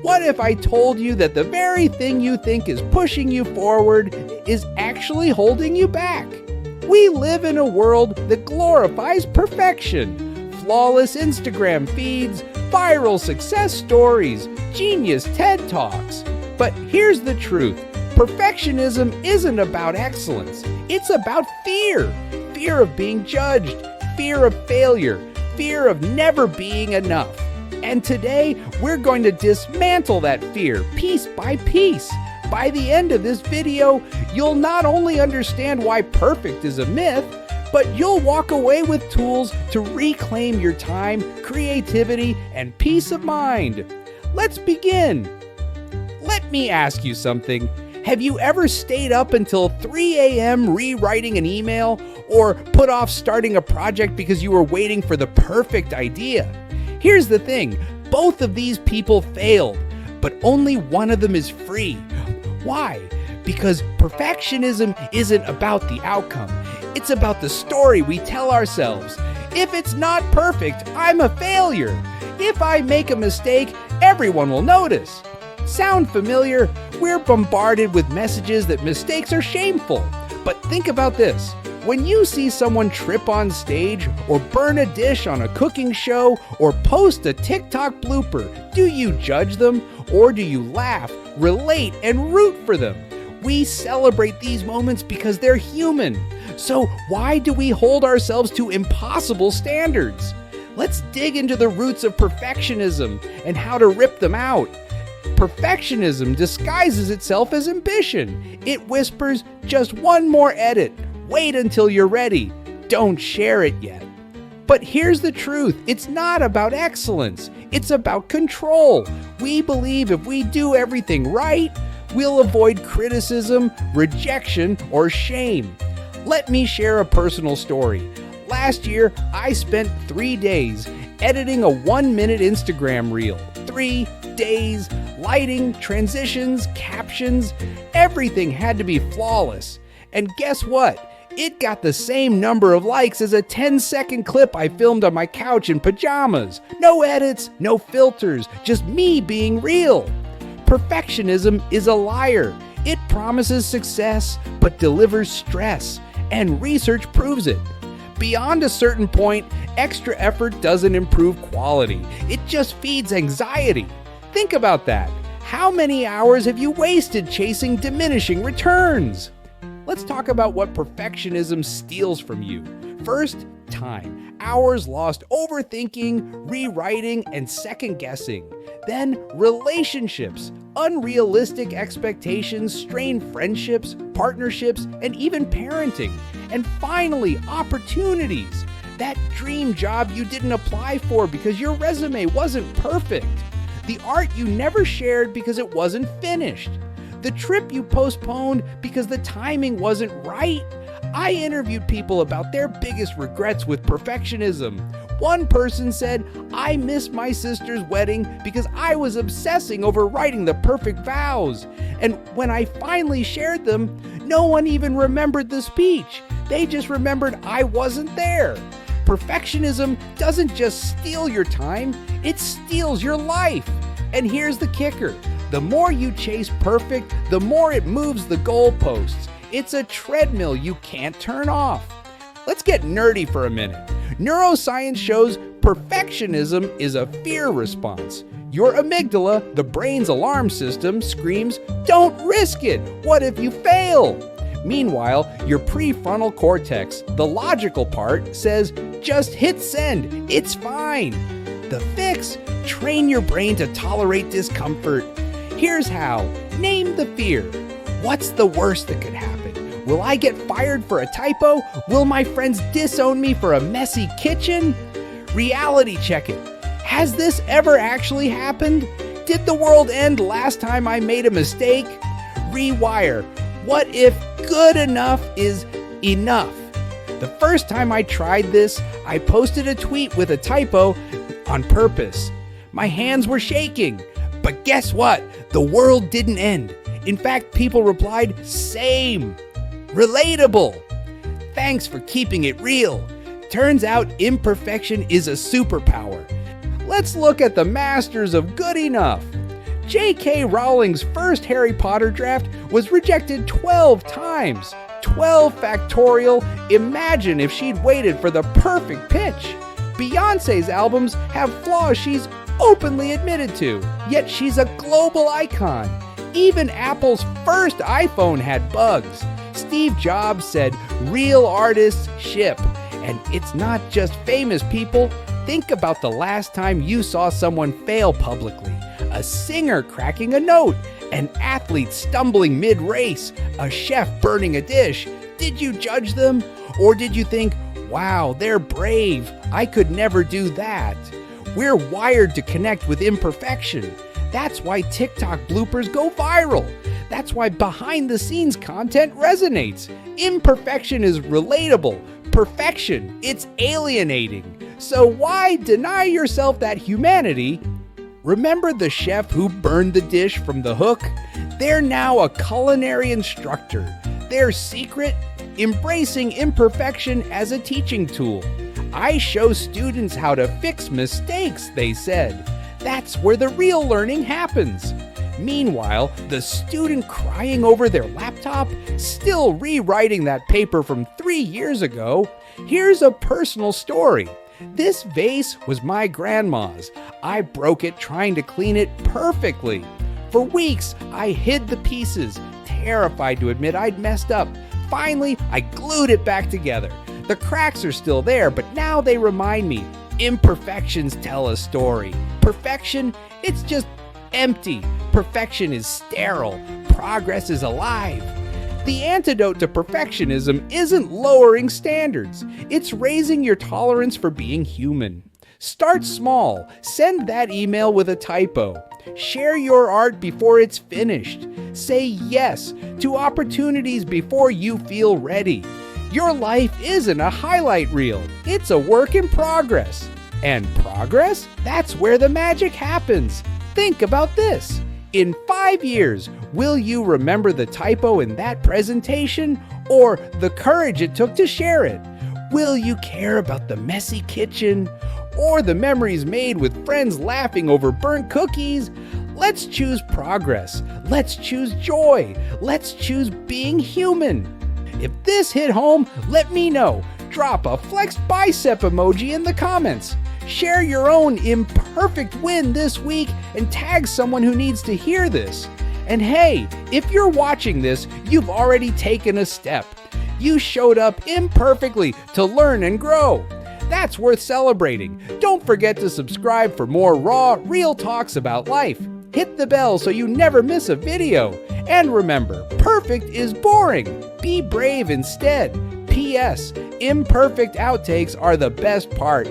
What if I told you that the very thing you think is pushing you forward is actually holding you back? We live in a world that glorifies perfection. Flawless Instagram feeds, viral success stories, genius TED Talks. But here's the truth. Perfectionism isn't about excellence. It's about fear. Fear of being judged, fear of failure, fear of never being enough. And today, we're going to dismantle that fear piece by piece. By the end of this video, you'll not only understand why perfect is a myth, but you'll walk away with tools to reclaim your time, creativity, and peace of mind. Let's begin. Let me ask you something. Have you ever stayed up until 3 a.m. rewriting an email or put off starting a project because you were waiting for the perfect idea? Here's the thing, both of these people failed, but only one of them is free. Why? Because perfectionism isn't about the outcome. It's about the story we tell ourselves. If it's not perfect, I'm a failure. If I make a mistake, everyone will notice. Sound familiar? We're bombarded with messages that mistakes are shameful. But think about this. When you see someone trip on stage or burn a dish on a cooking show or post a TikTok blooper, do you judge them or do you laugh, relate, and root for them? We celebrate these moments because they're human. So why do we hold ourselves to impossible standards? Let's dig into the roots of perfectionism and how to rip them out. Perfectionism disguises itself as ambition. It whispers, just one more edit. Wait until you're ready. Don't share it yet. But here's the truth. It's not about excellence. It's about control. We believe if we do everything right, we'll avoid criticism, rejection, or shame. Let me share a personal story. Last year, I spent 3 days editing a 1-minute Instagram reel. 3 days, lighting, transitions, captions, everything had to be flawless. And guess what? It got the same number of likes as a 10-second clip I filmed on my couch in pajamas. No edits, no filters, just me being real. Perfectionism is a liar. It promises success, but delivers stress. And research proves it. Beyond a certain point, extra effort doesn't improve quality. It just feeds anxiety. Think about that. How many hours have you wasted chasing diminishing returns? Let's talk about what perfectionism steals from you. First, time. Hours lost overthinking, rewriting, and second-guessing. Then, relationships. Unrealistic expectations strain friendships, partnerships, and even parenting. And finally, opportunities. That dream job you didn't apply for because your resume wasn't perfect. The art you never shared because it wasn't finished. The trip you postponed because the timing wasn't right. I interviewed people about their biggest regrets with perfectionism. One person said, I missed my sister's wedding because I was obsessing over writing the perfect vows. And when I finally shared them, no one even remembered the speech. They just remembered I wasn't there. Perfectionism doesn't just steal your time, it steals your life. And here's the kicker. The more you chase perfect, the more it moves the goalposts. It's a treadmill you can't turn off. Let's get nerdy for a minute. Neuroscience shows perfectionism is a fear response. Your amygdala, the brain's alarm system, screams, "Don't risk it! What if you fail?" Meanwhile, your prefrontal cortex, the logical part, says, "Just hit send, it's fine." The fix? Train your brain to tolerate discomfort. Here's how. Name the fear. What's the worst that could happen? Will I get fired for a typo? Will my friends disown me for a messy kitchen? Reality check it. Has this ever actually happened? Did the world end last time I made a mistake? Rewire. What if good enough is enough? The first time I tried this, I posted a tweet with a typo on purpose. My hands were shaking. But guess what? The world didn't end. In fact, people replied, "Same." Relatable. Thanks for keeping it real. Turns out imperfection is a superpower. Let's look at the masters of good enough. J.K. Rowling's first Harry Potter draft was rejected 12 times. 12 factorial. Imagine if she'd waited for the perfect pitch. Beyoncé's albums have flaws she's openly admitted to, yet she's a global icon. Even Apple's first iPhone had bugs. Steve Jobs said, "Real artists ship." And it's not just famous people. Think about the last time you saw someone fail publicly. A singer cracking a note, an athlete stumbling mid-race, a chef burning a dish. Did you judge them? Or did you think, wow, they're brave, I could never do that? We're wired to connect with imperfection. That's why TikTok bloopers go viral. That's why behind-the-scenes content resonates. Imperfection is relatable. Perfection, it's alienating. So why deny yourself that humanity? Remember the chef who burned the dish from the hook? They're now a culinary instructor. Their secret? Embracing imperfection as a teaching tool. I show students how to fix mistakes, they said. That's where the real learning happens. Meanwhile, the student crying over their laptop, still rewriting that paper from 3 years ago. Here's a personal story. This vase was my grandma's. I broke it trying to clean it perfectly. For weeks, I hid the pieces, terrified to admit I'd messed up. Finally, I glued it back together. The cracks are still there, but now they remind me, imperfections tell a story. Perfection, it's just empty. Perfection is sterile. Progress is alive. The antidote to perfectionism isn't lowering standards. It's raising your tolerance for being human. Start small. Send that email with a typo. Share your art before it's finished. Say yes to opportunities before you feel ready. Your life isn't a highlight reel. It's a work in progress. And progress? That's where the magic happens. Think about this. In 5 years, will you remember the typo in that presentation or the courage it took to share it? Will you care about the messy kitchen or the memories made with friends laughing over burnt cookies? Let's choose progress. Let's choose joy. Let's choose being human. If this hit home, let me know. Drop a flexed bicep emoji in the comments. Share your own imperfect win this week and tag someone who needs to hear this. And hey, if you're watching this, you've already taken a step. You showed up imperfectly to learn and grow. That's worth celebrating. Don't forget to subscribe for more raw, real talks about life. Hit the bell so you never miss a video. And remember, perfect is boring. Be brave instead. P.S. Imperfect outtakes are the best part.